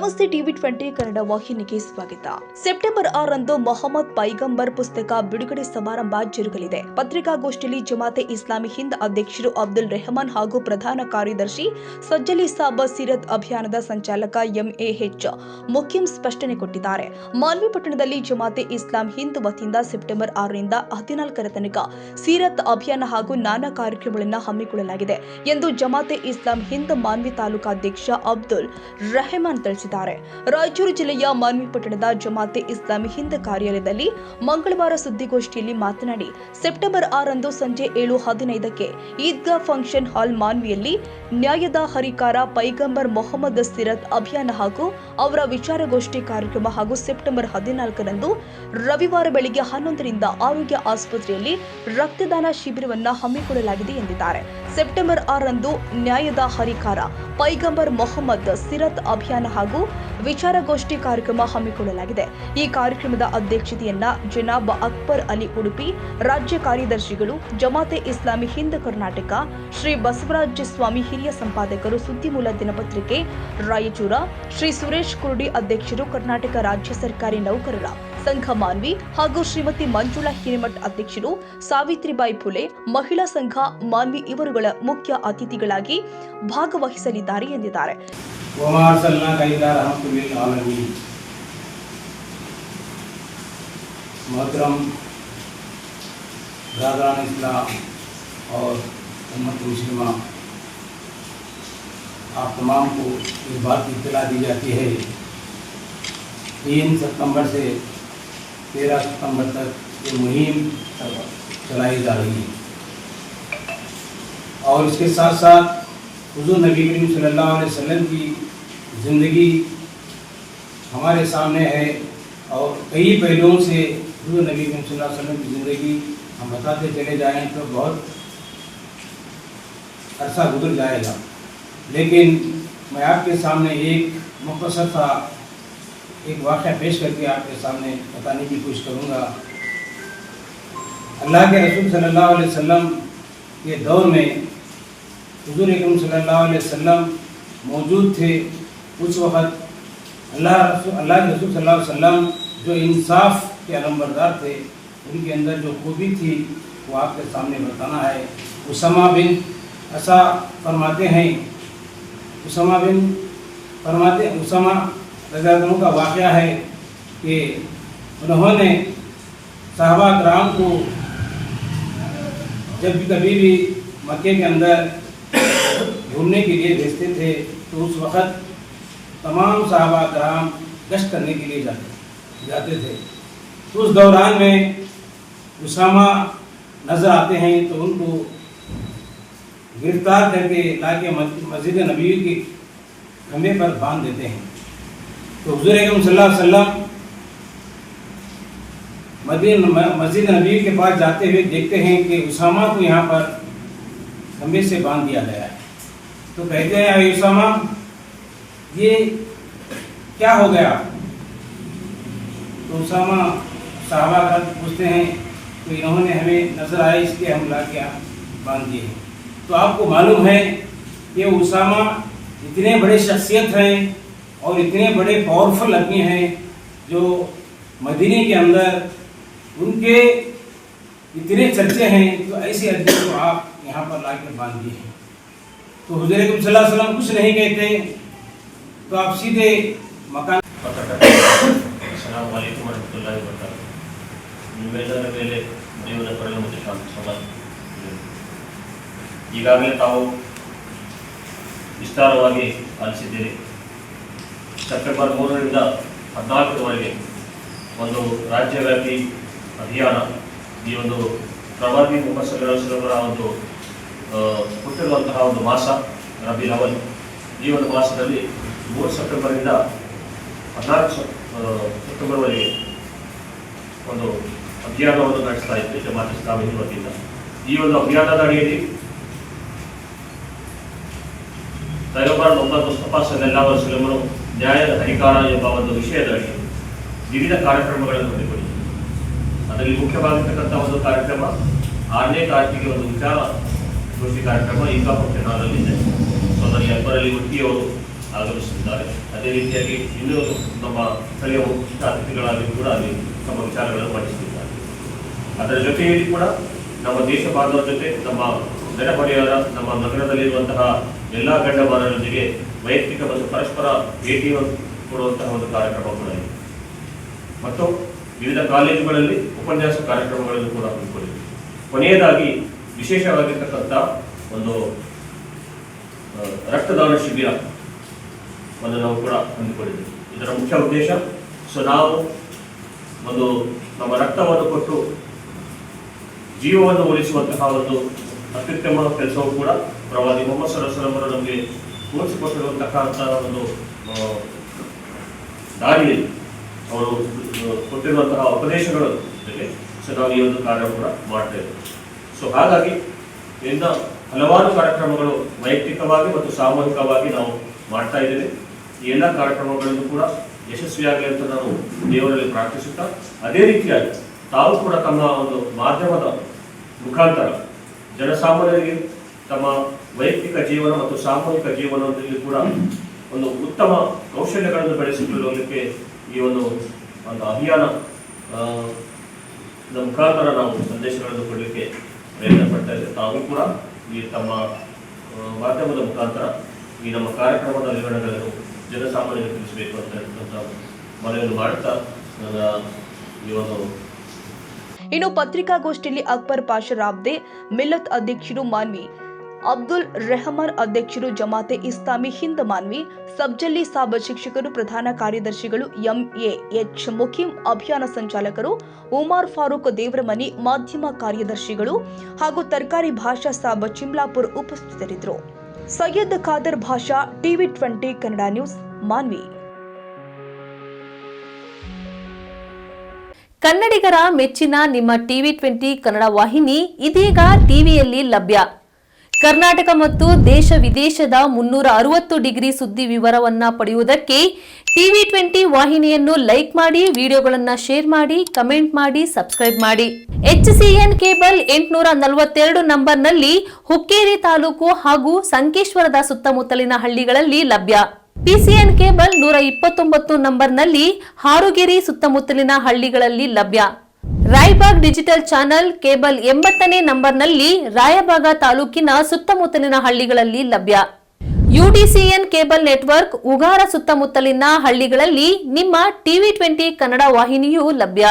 ನಮಸ್ತೆ ಟಿವಿ20 ಕನ್ನಡ ವಾಹಿನಿಗೆ ಸ್ವಾಗತ. ಸೆಪ್ಟೆಂಬರ್ 6ರಂದು ಮೊಹಮ್ಮದ್ ಪೈಗಂಬರ್ ಪುಸ್ತಕ ಬಿಡುಗಡೆ ಸಮಾರಂಭ ಜರುಗಲಿದೆ. ಪತ್ರಿಕಾಗೋಷ್ಠಿಯಲ್ಲಿ ಜಮಾತೆ ಇಸ್ಲಾಮಿ ಹಿಂದ್ ಅಧ್ಯಕ್ಷರು ಅಬ್ದುಲ್ ರೆಹಮಾನ್ ಹಾಗೂ ಪ್ರಧಾನ ಕಾರ್ಯದರ್ಶಿ ಸಜ್ಜಲಿ ಸಾಬ್ ಸೀರತ್ ಅಭಿಯಾನದ ಸಂಚಾಲಕ ಎಂಎಎಚ್ ಮುಖ್ಯಂ ಸ್ಪಷ್ಟನೆ ಕೊಟ್ಟಿದ್ದಾರೆ. ಮಾನ್ವಿ ಪಟ್ಟಣದಲ್ಲಿ ಜಮಾತೆ ಇಸ್ಲಾಂ ಹಿಂದ್ ವತಿಯಿಂದ ಸೆಪ್ಟೆಂಬರ್ 6ರಿಂದ 14ರ ತನಕ ಸೀರತ್ ಅಭಿಯಾನ ಹಾಗೂ ನಾನಾ ಕಾರ್ಯಕ್ರಮಗಳನ್ನು ಹಮ್ಮಿಕೊಳ್ಳಲಾಗಿದೆ ಎಂದು ಜಮಾತೆ ಇಸ್ಲಾಂ ಹಿಂದ್ ಮಾನ್ವಿ ತಾಲೂಕಾಧ್ಯಕ್ಷ ಅಬ್ದುಲ್ ರೆಹಮಾನ್ ತಿಳಿಸಿದ್ದಾರೆ. ರಾಯಚೂರು ಜಿಲ್ಲೆಯ ಮಾನ್ವಿ ಪಟ್ಟಣದ ಜಮಾತೆ ಇಸ್ಲಾಮಿ ಹಿಂದ್ ಕಾರ್ಯಾಲಯದಲ್ಲಿ ಮಂಗಳವಾರ ಸುದ್ದಿಗೋಷ್ಠಿಯಲ್ಲಿ ಮಾತನಾಡಿ, ಸೆಪ್ಟೆಂಬರ್ 6ರಂದು ಸಂಜೆ 7:15ಕ್ಕೆ ಈದ್ಗಾ ಫಂಕ್ಷನ್ ಹಾಲ್ ಮಾನ್ವಿಯಲ್ಲಿ ನ್ಯಾಯದ ಹರಿಕಾರ ಪೈಗಂಬರ್ ಮೊಹಮ್ಮದ್ ಸಿರತ್ ಅಭಿಯಾನ ಹಾಗೂ ಅವರ ವಿಚಾರಗೋಷ್ಠಿ ಕಾರ್ಯಕ್ರಮ ಹಾಗೂ ಸೆಪ್ಟೆಂಬರ್ 14ರಂದು ರವಿವಾರ ಬೆಳಿಗ್ಗೆ 11ರಿಂದ ಆರೋಗ್ಯ ಆಸ್ಪತ್ರೆಯಲ್ಲಿ ರಕ್ತದಾನ ಶಿಬಿರವನ್ನು ಹಮ್ಮಿಕೊಳ್ಳಲಾಗಿದೆ ಎಂದಿದ್ದಾರೆ. ಸೆಪ್ಟೆಂಬರ್ 6ರಂದು ನ್ಯಾಯದ ಹರಿಕಾರ ಪೈಗಂಬರ್ ಮೊಹಮ್ಮದ್ ಸಿರತ್ ಅಭಿಯಾನ ಹಾಗೂ ವಿಚಾರಗೋಷ್ಠಿ ಕಾರ್ಯಕ್ರಮ ಹಮ್ಮಿಕೊಳ್ಳಲಾಗಿದೆ. ಈ ಕಾರ್ಯಕ್ರಮದ ಅಧ್ಯಕ್ಷತೆಯನ್ನ ಜನಾಬ್ ಅಕ್ಬರ್ ಅಲಿ ಉಡುಪಿ, ರಾಜ್ಯ ಕಾರ್ಯದರ್ಶಿಗಳು ಜಮಾತೆ ಇಸ್ಲಾಮಿ ಹಿಂದ್ ಕರ್ನಾಟಕ, ಶ್ರೀ ಬಸವರಾಜ ಸ್ವಾಮಿ ಹಿರಿಯ ಸಂಪಾದಕರು ಸುದ್ದಿಮೂಲ ದಿನಪತ್ರಿಕೆ ರಾಯಚೂರ, ಶ್ರೀ ಸುರೇಶ್ ಕುರುಡಿ ಅಧ್ಯಕ್ಷರು ಕರ್ನಾಟಕ ರಾಜ್ಯ ಸರ್ಕಾರಿ ನೌಕರರ ಸಂಘ ಮಾನ್ವಿ ಹಾಗೂ ಶ್ರೀಮತಿ ಮಂಜುಳಾ ಹಿರೇಮಠ್ ಅಧ್ಯಕ್ಷರು ಸಾವಿತ್ರಿಬಾಯಿ ಫುಲೆ ಮಹಿಳಾ ಸಂಘ ಮಾನ್ವಿ ಇವರುಗಳ ಮುಖ್ಯ ಅತಿಥಿಗಳಾಗಿ ಭಾಗವಹಿಸಲಿದ್ದಾರೆ ಎಂದಿದ್ದಾರೆ. मोहतरम ब्रादरान इस्लाम और उम्मत मुस्लिमा, आप तमाम को इस बात की इत्तला दी जाती है 3 सितंबर से 13 सितंबर तक ये मुहिम चलाई जा रही है और इसके साथ साथ हुज़ूर नबी करीम सल्लल्लाहु अलैहि वसल्लम की ज़िंदगी हमारे सामने है और कई पहलुओं से हुज़ूर नबी करीम सल्लल्लाहु अलैहि वसल्लम की ज़िंदगी हम बताते चले जाएँ तो बहुत अरसा गुजर जाएगा, लेकिन मैं आपके सामने एक मुख्तसर सा एक वाक़या पेश करके आपके सामने बताने की कोशिश करूँगा. अल्लाह के रसूल सल्लल्लाहु अलैहि वसल्लम के दौर में हुज़ूर अकरम सल्लल्लाहु अलैहि वसल्लम मौजूद थे. उस वक़्त अल्लाह के रसूल सल्लल्लाहु अलैहि वसल्लम जो इंसाफ के अलमबरदार थे, उनके अंदर जो खूबी थी वो आपके सामने बताना है. उसामा बिन ऐसा फरमाते हैं, उसामा रज़ियल्लाहु का वाक़या है कि उन्होंने सहाबा कराम को जब भी कभी भी मक्के के अंदर घूमने के लिए भेजते थे तो उस वक़्त तमाम सहाबा कराम गश्त करने के लिए जाते थे. तो उस दौरान में उसामा नज़र आते हैं तो उनको गिरफ्तार करके लाके मस्जिद नबी के खंभे पर बांध देते हैं. तो हुज़ूर अकरम सल्लल्लाहु अलैहि वसल्लम मस्जिद नबी के पास जाते हुए देखते हैं कि उसामा को यहाँ पर खंभे से बांध दिया गया है. तो कहते हैं, अरे उसामा, ये क्या हो गया? तो उसामा साहबा का पूछते हैं तो इन्होंने हमें नज़र आए इसलिए हम ला के बांध दिए. तो आपको मालूम है कि उसामा इतने बड़े शख्सियत हैं और इतने बड़े पावरफुल आदमी हैं जो मदीने के अंदर उनके इतने चर्चे हैं, तो ऐसे आदमी को आप यहाँ पर ला के बांध दिए हैं. तो हुज़ूर अकरम सल्लल्लाहु अलैहि वसल्लम कुछ नहीं कहते, तो आप सीधे मकान. अस्सलामु अलैकुम वरहमतुल्लाहि वबरकातुहू. ನಿಮ್ಮೆಲ್ಲರ ಮೇಲೆ ದೇವರ ಕರುಣೆ ಮತ್ತು ಶಾಂತಿ ಸದಾ ಈಗಾಗಲೇ ತಾವು ವಿಸ್ತಾರವಾಗಿ ಆಲಿಸಿದ್ದೀರಿ. ಸೆಪ್ಟೆಂಬರ್ 3ರಿಂದ 14ರವರೆಗೆ ಒಂದು ರಾಜ್ಯವ್ಯಾಪಿ ಅಭಿಯಾನ, ಈ ಒಂದು ಪ್ರವಾದಿ ಮುಹಮ್ಮದ್ ಸಲ್ಲಲ್ಲಾಹು ಅಲೈಹಿ ವಸಲ್ಲಮರ ಒಂದು ಹುಟ್ಟಿರುವಂತಹ ಒಂದು ಮಾಸ ರಬೀಲ್ ಅವಲ್. ಈ ಒಂದು ಮಾಸದಲ್ಲಿ 3 ಸೆಪ್ಟೆಂಬರಿಂದ 14 ಸೆಪ್ಟೆಂಬರ್ವರೆಗೆ ಒಂದು ಅಭಿಯಾನವನ್ನು ನಡೆಸ್ತಾ ಇತ್ತು ಜಮಾತ್ ಇಸ್ಲಾಮಿ ಹಿಂದ್ ವತಿಯಿಂದ. ಈ ಒಂದು ಅಭಿಯಾನದ ಅಡಿಯಲ್ಲಿ ಪೈಗಂಬರ್ ಮೊಹಮ್ಮದ್ ಮುಸ್ತಫಾ ಸಲ್ಲಲ್ಲಾಹು ಅಲೈಹಿ ವಸಲ್ಲಮರು ನ್ಯಾಯದ ಹರಿಕಾರ ಎಂಬ ಒಂದು ವಿಷಯದ ಅಡಿಯಲ್ಲಿ ವಿವಿಧ ಕಾರ್ಯಕ್ರಮಗಳನ್ನು ಹಮ್ಮಿಕೊಂಡಿದ್ದರು. ಅದರಲ್ಲಿ ಮುಖ್ಯವಾಗಿರ್ತಕ್ಕಂಥ ಒಂದು ಕಾರ್ಯಕ್ರಮ 6ನೇ ತಾರೀಕಿಗೆ ಒಂದು ವಿಚಾರಗೋಷ್ಠಿ ಕಾರ್ಯಕ್ರಮ ಈದ್ಗಾ ಫಂಕ್ಷನ್ ಹಾಲಲ್ಲಿ ಇದೆ. ಸೋದರಿ ಅಕ್ಬರ್ ಅಲಿ ಉಡುಪಿಯವರು ಆಗಮಿಸುತ್ತಿದ್ದಾರೆ. ಅದೇ ರೀತಿಯಾಗಿ ಇನ್ನೂ ನಮ್ಮ ಸ್ಥಳೀಯ ಮುಖ್ಯ ಅತಿಥಿಗಳಾಗಿ ಕೂಡ ಅಲ್ಲಿ ತಮ್ಮ ವಿಚಾರಗಳನ್ನು ಮಂಡಿಸುತ್ತಿದ್ದಾರೆ. ಅದರ ಜೊತೆಯಲ್ಲಿ ಕೂಡ ನಮ್ಮ ದೇಶ ಬಾಂಧವರ ಜೊತೆ ನಮ್ಮ ನೆರೆಹೊರೆಯವರ ನಮ್ಮ ನಗರದಲ್ಲಿರುವಂತಹ ಎಲ್ಲ ಗಣ್ಯಮಾನ್ಯರೊಂದಿಗೆ ವೈಯಕ್ತಿಕ ಮತ್ತು ಪರಸ್ಪರ ಭೇಟಿ ಕೊಡುವಂತಹ ಒಂದು ಕಾರ್ಯಕ್ರಮ ಕೂಡ ಇದೆ. ಮತ್ತು ವಿವಿಧ ಕಾಲೇಜುಗಳಲ್ಲಿ ಉಪನ್ಯಾಸ ಕಾರ್ಯಕ್ರಮಗಳನ್ನು ಕೂಡ ಹಮ್ಮಿಕೊಂಡಿದೆ. ಕೊನೆಯದಾಗಿ ವಿಶೇಷವಾಗಿರ್ತಕ್ಕಂಥ ಒಂದು ರಕ್ತದಾನ ಶಿಬಿರವನ್ನು ನಾವು ಕೂಡ ಹಮ್ಮಿಕೊಂಡಿದ್ದೇವೆ. ಇದರ ಮುಖ್ಯ ಉದ್ದೇಶ ನಾವು ಒಂದು ನಮ್ಮ ರಕ್ತವನ್ನು ಕೊಟ್ಟು ಜೀವವನ್ನು ಉಳಿಸುವಂತಹ ಒಂದು ಅತ್ಯುತ್ತಮ ಕೆಲಸವೂ ಕೂಡ ಪ್ರವಾದಿ ಮೊಹಮ್ಮದ್ ಸಲ್ಲಲ್ಲಾಹು ಅಲೈಹಿ ವಸಲ್ಲಂ ನಮಗೆ ತೋರಿಸಿಕೊಟ್ಟಿರುವಂತಹ ಒಂದು ದಾರಿಯಲ್ಲಿ ಅವರು ಕೊಟ್ಟಿರುವಂತಹ ಉಪದೇಶಗಳ ಜೊತೆ ನಾವು ಈ ಒಂದು ಕಾರ್ಯ ಕೂಡ ಮಾಡ್ತಾ ಇದ್ದೇವೆ. ಹಾಗಾಗಿ ಇನ್ನು ಹಲವಾರು ಕಾರ್ಯಕ್ರಮಗಳು ವೈಯಕ್ತಿಕವಾಗಿ ಮತ್ತು ಸಾಮೂಹಿಕವಾಗಿ ನಾವು ಮಾಡ್ತಾ ಇದ್ದೇವೆ. ಈ ಎಲ್ಲ ಕಾರ್ಯಕ್ರಮಗಳನ್ನು ಕೂಡ ಯಶಸ್ವಿಯಾಗಲಿ ಅಂತ ನಾವು ದೇವರಲ್ಲಿ ಪ್ರಾರ್ಥಿಸುತ್ತಾ, ಅದೇ ರೀತಿಯಾಗಿ ತಾವು ಕೂಡ ತಮ್ಮ ಒಂದು ಮಾಧ್ಯಮದ ಮುಖಾಂತರ ಜನಸಾಮಾನ್ಯರಿಗೆ ತಮ್ಮ ವೈಯಕ್ತಿಕ ಜೀವನ ಮತ್ತು ಸಾಮೂಹಿಕ ಜೀವನದಲ್ಲಿ ಕೂಡ ಒಂದು ಉತ್ತಮ ಕೌಶಲ್ಯಗಳನ್ನು ಬೆಳೆಸಿಕೊಳ್ಳಲಿಕ್ಕೆ ಈ ಒಂದು ಅಭಿಯಾನ ಮುಖಾಂತರ ನಾವು ಸಂದೇಶಗಳನ್ನು ಕೊಡಲಿಕ್ಕೆ ಪ್ರಯತ್ನ ಪಡ್ತಾ ಇದ್ದೇವೆ. ತಾವು ಕೂಡ ಈ ತಮ್ಮ ಮಾಧ್ಯಮದ ಮುಖಾಂತರ ಈ ನಮ್ಮ ಕಾರ್ಯಕ್ರಮದ ವಿವರಣೆಗಳನ್ನು ಜನಸಾಮಾನ್ಯರಿಗೆ ತಿಳಿಸಬೇಕು ಅಂತ ಮನವಿಯನ್ನು ಮಾಡುತ್ತಾ ಈ ಒಂದು ಇನ್ನು ಪತ್ರಿಕಾಗೋಷ್ಠಿಯಲ್ಲಿ ಅಕ್ಬರ್ ಪಾಷಾ ರಾಬ್ದೆ, ಮಿಲ್ಲತ್ ಅಧ್ಯಕ್ಷರು ಮಾನ್ವಿ ಅಬ್ದುಲ್ ರೆಹಮಾನ್, ಅಧ್ಯಕ್ಷರು ಜಮಾತೆ ಇಸ್ಲಾಮಿ ಹಿಂದ್ ಮಾನ್ವಿ, ಸಬ್ಜಲ್ಲಿ ಸಾಬ್ ಶಿಕ್ಷಕರು, ಪ್ರಧಾನ ಕಾರ್ಯದರ್ಶಿಗಳು ಎಂಎಎಚ್ ಮುಖೀಂ, ಅಭಿಯಾನ ಸಂಚಾಲಕರು ಉಮಾರ್ ಫಾರೂಕ್ ದೇವರಮನಿ, ಮಾಧ್ಯಮ ಕಾರ್ಯದರ್ಶಿಗಳು ಹಾಗೂ ತರಕಾರಿ ಭಾಷಾ ಸಾಬ್ ಚಿಮ್ಲಾಪುರ್ ಉಪಸ್ಥಿತರಿದ್ದರು. ಸೈಯದ್ ಖಾದರ್ ಭಾಷಾ, TV20 ಕನ್ನಡ ನ್ಯೂಸ್, ಮಾನ್ವಿ. ಕನ್ನಡಿಗರ ಮೆಚ್ಚಿನ ನಿಮ್ಮ TV20 ಕನ್ನಡ ವಾಹಿನಿ ಇದೀಗ ಟಿವಿಯಲ್ಲಿ ಲಭ್ಯ. ಕರ್ನಾಟಕ ಮತ್ತು ದೇಶ ವಿದೇಶದ 360 ಡಿಗ್ರಿ ಸುದ್ದಿ ವಿವರವನ್ನ ಪಡೆಯುವುದಕ್ಕೆ TV20 ವಾಹಿನಿಯನ್ನು ಲೈಕ್ ಮಾಡಿ, ವಿಡಿಯೋಗಳನ್ನು ಶೇರ್ ಮಾಡಿ, ಕಮೆಂಟ್ ಮಾಡಿ, ಸಬ್ಸ್ಕ್ರೈಬ್ ಮಾಡಿ. HCN ಕೇಬಲ್ 842 ನಂಬರ್ನಲ್ಲಿ ಹುಕ್ಕೇರಿ ತಾಲೂಕು ಹಾಗೂ ಸಂಕೇಶ್ವರದ ಸುತ್ತಮುತ್ತಲಿನ ಹಳ್ಳಿಗಳಲ್ಲಿ ಲಭ್ಯ. PCN ಕೇಬಲ್ 129 ನಂಬರ್ನಲ್ಲಿ ಹಾರುಗೆರೆ ಸುತ್ತಮುತ್ತಲಿನ ಹಳ್ಳಿಗಳಲ್ಲಿ ಲಭ್ಯ. ರಾಯಬಾಗ್ ಡಿಜಿಟಲ್ ಚಾನೆಲ್ ಕೇಬಲ್ 80ನೇ ನಂಬರ್ನಲ್ಲಿ ರಾಯಬಾಗ ತಾಲೂಕಿನ ಸುತ್ತಮುತ್ತಲಿನ ಹಳ್ಳಿಗಳಲ್ಲಿ ಲಭ್ಯ. UDCN ಕೇಬಲ್ ನೆಟ್ವರ್ಕ್ ಉಗಾರ ಸುತ್ತಮುತ್ತಲಿನ ಹಳ್ಳಿಗಳಲ್ಲಿ ನಿಮ್ಮ TV20 ಕನ್ನಡ ವಾಹಿನಿಯೂ ಲಭ್ಯ.